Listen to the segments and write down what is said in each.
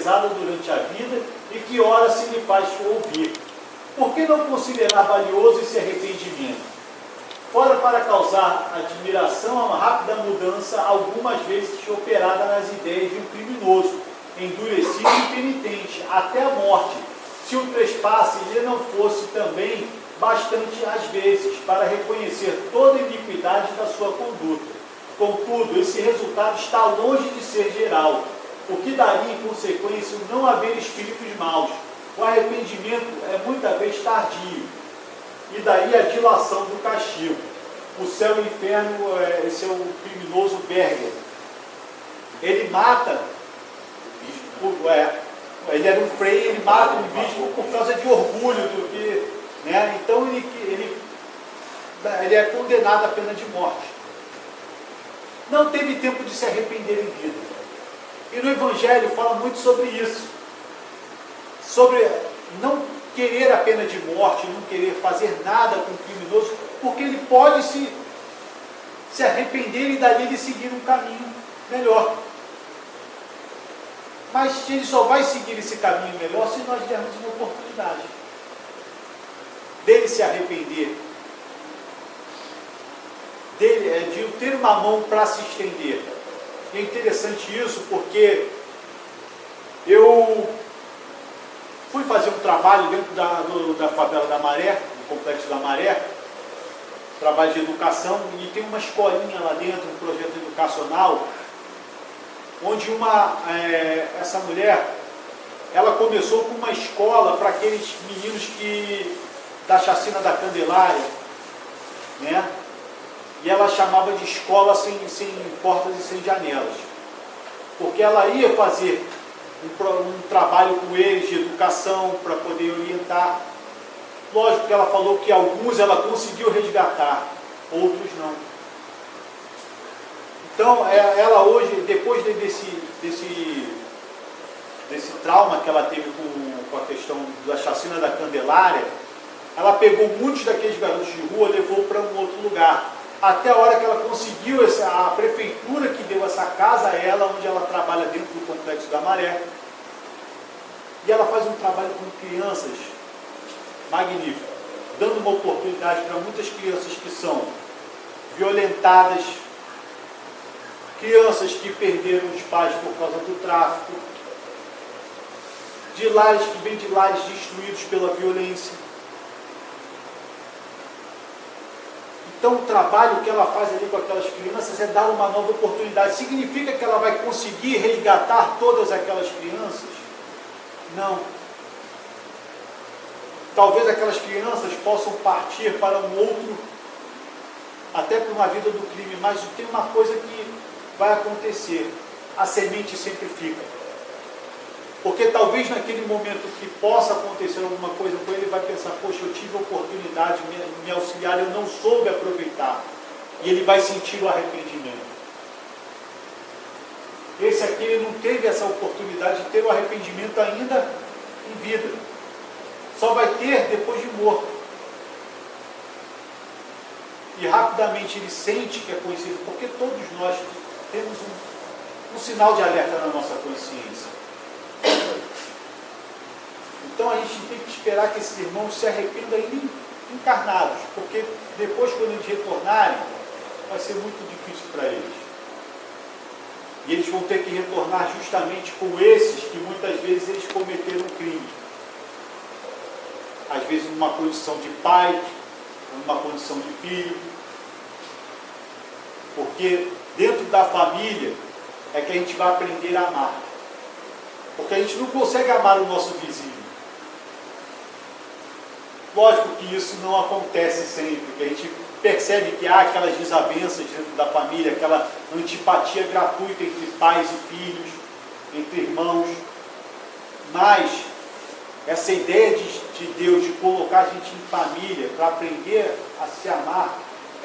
pesada durante a vida e que ora se lhe faz ouvir. Por que não considerar valioso esse arrependimento? Fora para causar admiração, a uma rápida mudança, algumas vezes operada nas ideias de um criminoso, endurecido e penitente, até a morte, se o trespasse lhe não fosse também bastante às vezes, para reconhecer toda a iniquidade da sua conduta. Contudo, esse resultado está longe de ser geral, o que daria em consequência o não haver espíritos maus. O arrependimento é muitas vezes tardio, e daí a dilação do castigo. O céu e o inferno, esse é o criminoso Berger. Ele mata, ele era um frei, ele mata um bispo por causa de orgulho, do que, né? Então ele é condenado à pena de morte. Não teve tempo de se arrepender em vida. E no Evangelho fala muito sobre isso. Sobre não querer a pena de morte, não querer fazer nada com o criminoso, porque ele pode se arrepender e dali ele seguir um caminho melhor. Mas ele só vai seguir esse caminho melhor se nós dermos uma oportunidade dele se arrepender, de ter uma mão para se estender. E é interessante isso porque eu fui fazer um trabalho dentro da favela da Maré, do complexo da Maré, trabalho de educação, e tem uma escolinha lá dentro, um projeto educacional, onde essa mulher, ela começou com uma escola para aqueles meninos da chacina da Candelária, né? E ela chamava de escola sem portas e sem janelas, porque ela ia fazer um trabalho com eles de educação para poder orientar. Lógico que ela falou que alguns ela conseguiu resgatar, outros não. Então, ela hoje, depois desse trauma que ela teve com a questão da chacina da Candelária, ela pegou muitos daqueles garotos de rua e levou para um outro lugar. Até a hora que ela conseguiu, a prefeitura que deu essa casa a ela, onde ela trabalha dentro do Complexo da Maré. E ela faz um trabalho com crianças magnífico, dando uma oportunidade para muitas crianças que são violentadas, crianças que perderam os pais por causa do tráfico, de lares que vêm de lares destruídos pela violência. Então, o trabalho que ela faz ali com aquelas crianças é dar uma nova oportunidade. Significa que ela vai conseguir resgatar todas aquelas crianças? Não. Talvez aquelas crianças possam partir para um outro, até para uma vida do crime, mas tem uma coisa que vai acontecer: a semente sempre fica. Porque talvez naquele momento que possa acontecer alguma coisa com ele, vai pensar: poxa, eu tive a oportunidade de me auxiliar, eu não soube aproveitar. E ele vai sentir o arrependimento. Esse aqui, ele não teve essa oportunidade de ter o arrependimento ainda em vida. Só vai ter depois de morto. E rapidamente ele sente que é conhecido, porque todos nós temos um sinal de alerta na nossa consciência. Então a gente tem que esperar que esses irmãos se arrependam ainda encarnados, porque depois, quando eles retornarem, vai ser muito difícil para eles. E eles vão ter que retornar justamente com esses que muitas vezes eles cometeram crime. Às vezes numa condição de pai, numa condição de filho. Porque dentro da família é que a gente vai aprender a amar. Porque a gente não consegue amar o nosso vizinho. Lógico que isso não acontece sempre, que a gente percebe que há aquelas desavenças dentro da família, aquela antipatia gratuita entre pais e filhos, entre irmãos. Mas essa ideia de Deus de colocar a gente em família para aprender a se amar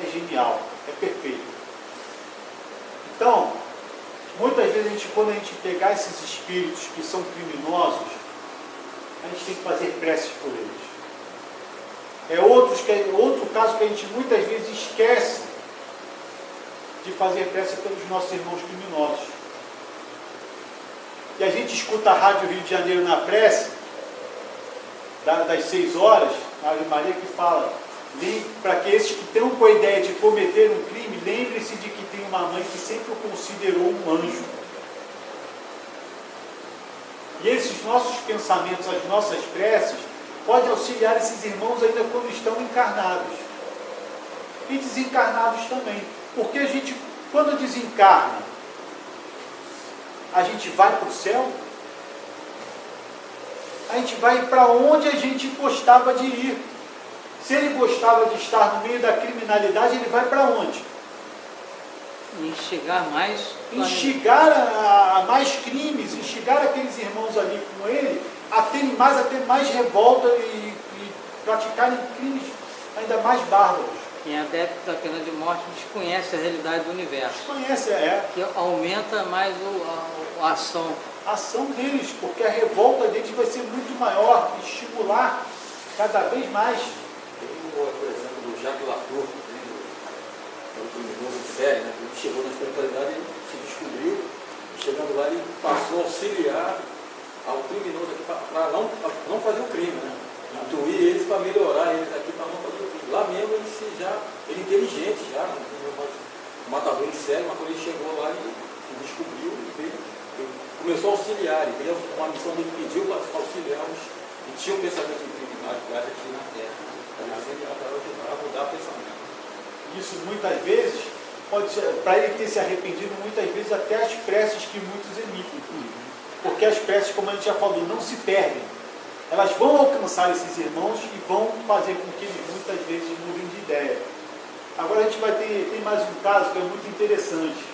é genial, é perfeito. Então, muitas vezes quando a gente pegar esses espíritos que são criminosos, a gente tem que fazer preces por eles. É outro caso que a gente muitas vezes esquece de fazer prece pelos nossos irmãos criminosos. e a gente escuta a Rádio Rio de Janeiro na prece, das 6 horas, a Ave Maria que fala, para que esses que estão com a ideia de cometer um crime, lembre-se de que tem uma mãe que sempre o considerou um anjo. E esses nossos pensamentos, as nossas preces, podem auxiliar esses irmãos ainda quando estão encarnados. E desencarnados também. Porque a gente, quando desencarna, a gente vai para o céu? A gente vai para onde a gente gostava de ir. Se ele gostava de estar no meio da criminalidade, ele vai para onde? Instigar mais. Instigar a mais crimes, instigar aqueles irmãos ali com ele a terem mais, a ter mais revolta e praticarem crimes ainda mais bárbaros. Quem é adepto da pena de morte desconhece a realidade do universo. Desconhece, que aumenta mais a ação. A ação deles, porque a revolta deles vai ser muito maior, estimular cada vez mais. Tem, por exemplo, do Jacques Latour, que é um criminoso de série, né? Ele chegou na espiritualidade e se descobriu, chegando lá ele passou a auxiliar ao criminoso para não fazer o crime, né? Intuir eles para melhorar eles aqui, para não fazer o crime. Lá mesmo ele inteligente já, um matador em série, mas quando ele chegou lá ele descobriu e começou a auxiliar, ele teve uma missão que ele pediu para auxiliar os que tinham pensamento de criminalidade aqui na Terra. Para auxiliar, para ajudar a mudar o pensamento. Isso muitas vezes, pode ser, para ele ter se arrependido, muitas vezes até as preces que muitos emitem. Porque as preces, como a gente já falou, não se perdem. Elas vão alcançar esses irmãos e vão fazer com que eles muitas vezes mudem de ideia. Agora a gente vai ter mais um caso que é muito interessante.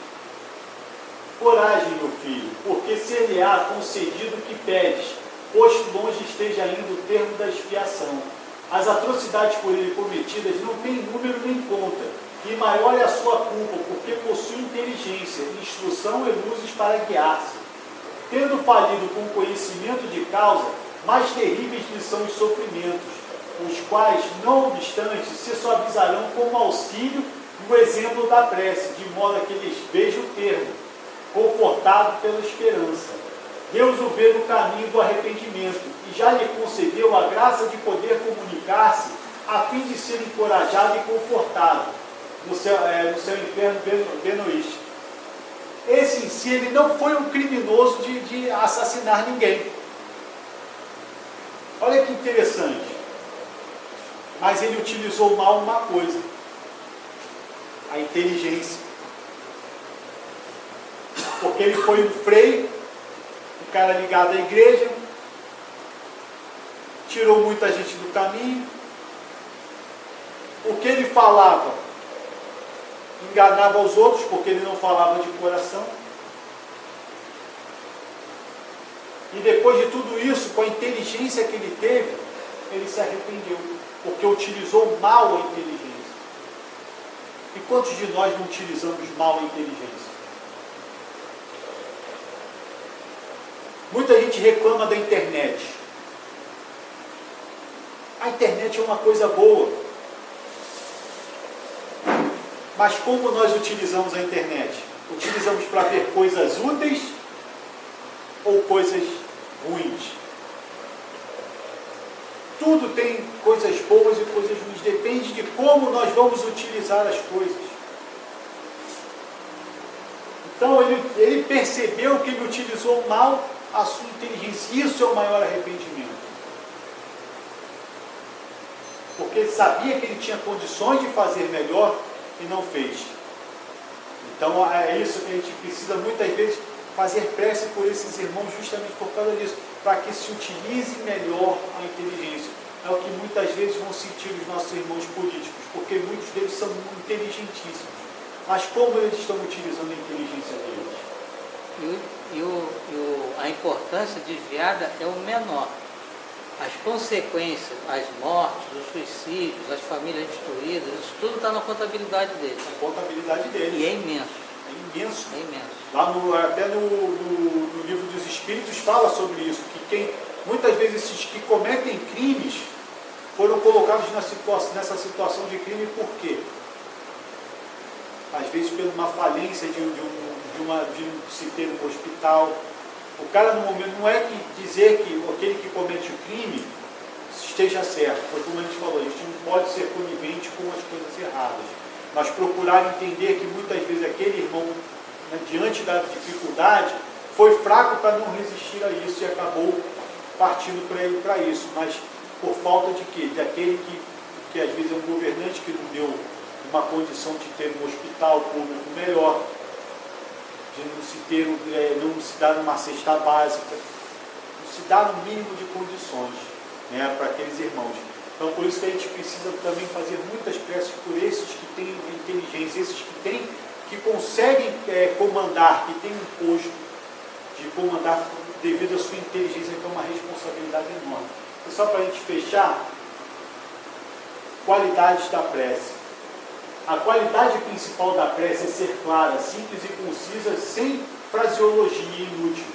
Coragem, meu filho, porque se lhe há concedido o que pedes, posto longe esteja ainda o termo da expiação. As atrocidades por ele cometidas não têm número nem conta, e maior é a sua culpa, porque possui inteligência, instrução e luzes para guiar-se. Tendo falido com conhecimento de causa, mais terríveis lhe são os sofrimentos, os quais, não obstante, se suavizarão como auxílio no exemplo da prece, de modo a que eles vejam o termo, confortado pela esperança. Deus o vê no caminho do arrependimento e já lhe concedeu a graça de poder comunicar-se a fim de ser encorajado e confortado no seu inferno benoísta. Esse em si, ele não foi um criminoso de assassinar ninguém. Olha que interessante. Mas ele utilizou mal uma coisa: a inteligência. Porque ele foi um freio, um cara ligado à igreja, tirou muita gente do caminho. O que ele falava enganava os outros, porque ele não falava de coração. E depois de tudo isso, com a inteligência que ele teve, ele se arrependeu, porque utilizou mal a inteligência. E quantos de nós não utilizamos mal a inteligência? Muita gente reclama da internet. A internet é uma coisa boa. Mas como nós utilizamos a internet? Utilizamos para ver coisas úteis ou coisas ruins? Tudo tem coisas boas e coisas ruins. Depende de como nós vamos utilizar as coisas. Então ele percebeu que ele utilizou mal a sua inteligência. Isso é o maior arrependimento. Porque ele sabia que ele tinha condições de fazer melhor e não fez. Então é isso que a gente precisa muitas vezes fazer prece por esses irmãos, justamente por causa disso, para que se utilize melhor a inteligência. É o que muitas vezes vão sentir os nossos irmãos políticos, porque muitos deles são inteligentíssimos. Mas como eles estão utilizando a inteligência deles? A importância desviada é o menor. As consequências, as mortes, os suicídios, as famílias destruídas, isso tudo está na contabilidade deles. Na contabilidade deles. E é imenso. É imenso. É imenso. Lá até no livro dos Espíritos fala sobre isso, que muitas vezes esses que cometem crimes foram colocados nessa situação de crime por quê? Às vezes por uma falência de se ter um hospital, O cara, no momento, não é que dizer que aquele que comete o crime esteja certo. Foi como a gente falou, a gente não pode ser conivente com as coisas erradas. Mas procurar entender que muitas vezes aquele irmão, né, diante da dificuldade, foi fraco para não resistir a isso e acabou partindo para ele para isso. Mas por falta de quê? Daquele que às vezes é um governante que não deu uma condição de ter um hospital público melhor, de não se dar uma cesta básica, não se dar um mínimo de condições, né, para aqueles irmãos. Então, por isso que a gente precisa também fazer muitas preces por esses que têm inteligência, esses que conseguem comandar, que têm um posto de comandar devido à sua inteligência, que é uma responsabilidade enorme. E só para a gente fechar, qualidades da prece. A qualidade principal da prece é ser clara, simples e concisa, sem fraseologia inútil,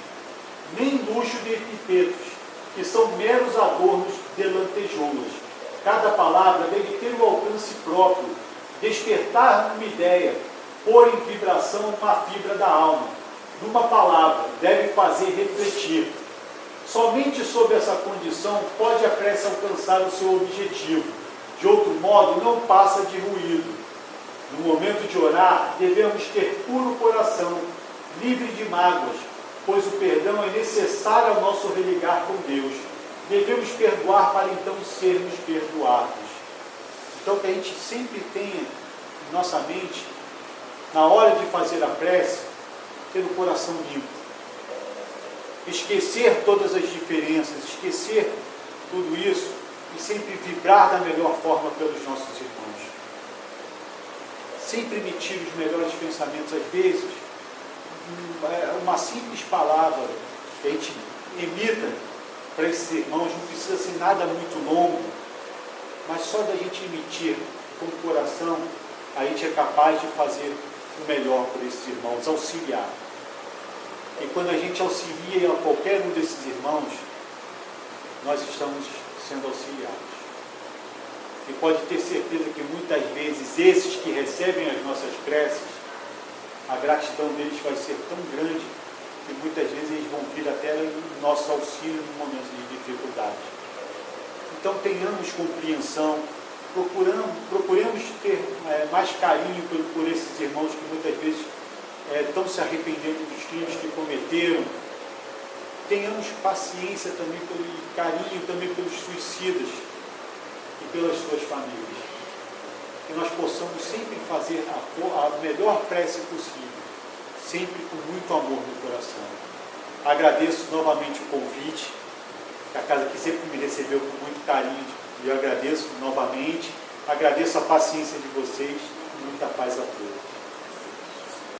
nem luxo de epítetos, que são meros adornos de lantejoulas. Cada palavra deve ter o alcance próprio, despertar uma ideia, pôr em vibração uma fibra da alma. Numa palavra, deve fazer refletir. Somente sob essa condição pode a prece alcançar o seu objetivo. De outro modo, não passa de ruído. No momento de orar, devemos ter puro coração, livre de mágoas, pois o perdão é necessário ao nosso religar com Deus. Devemos perdoar para então sermos perdoados. Então, que a gente sempre tenha em nossa mente, na hora de fazer a prece, ter o coração limpo. Esquecer todas as diferenças, esquecer tudo isso e sempre vibrar da melhor forma pelos nossos irmãos. Sempre emitir os melhores pensamentos. Às vezes, uma simples palavra que a gente emita para esses irmãos, não precisa ser nada muito longo, mas só da gente emitir com o coração, a gente é capaz de fazer o melhor por esses irmãos, auxiliar. E quando a gente auxilia a qualquer um desses irmãos, nós estamos sendo auxiliados. E pode ter certeza que muitas vezes esses que recebem as nossas preces, a gratidão deles vai ser tão grande que muitas vezes eles vão vir até o nosso auxílio no momento de dificuldade. Então tenhamos compreensão, procuremos ter mais carinho por esses irmãos que muitas vezes estão se arrependendo dos crimes que cometeram. Tenhamos paciência também e carinho também pelos suicidas e pelas suas famílias. Que nós possamos sempre fazer a melhor prece possível, sempre com muito amor no coração. Agradeço novamente o convite, a casa que sempre me recebeu com muito carinho, e eu agradeço novamente, agradeço a paciência de vocês e muita paz a todos.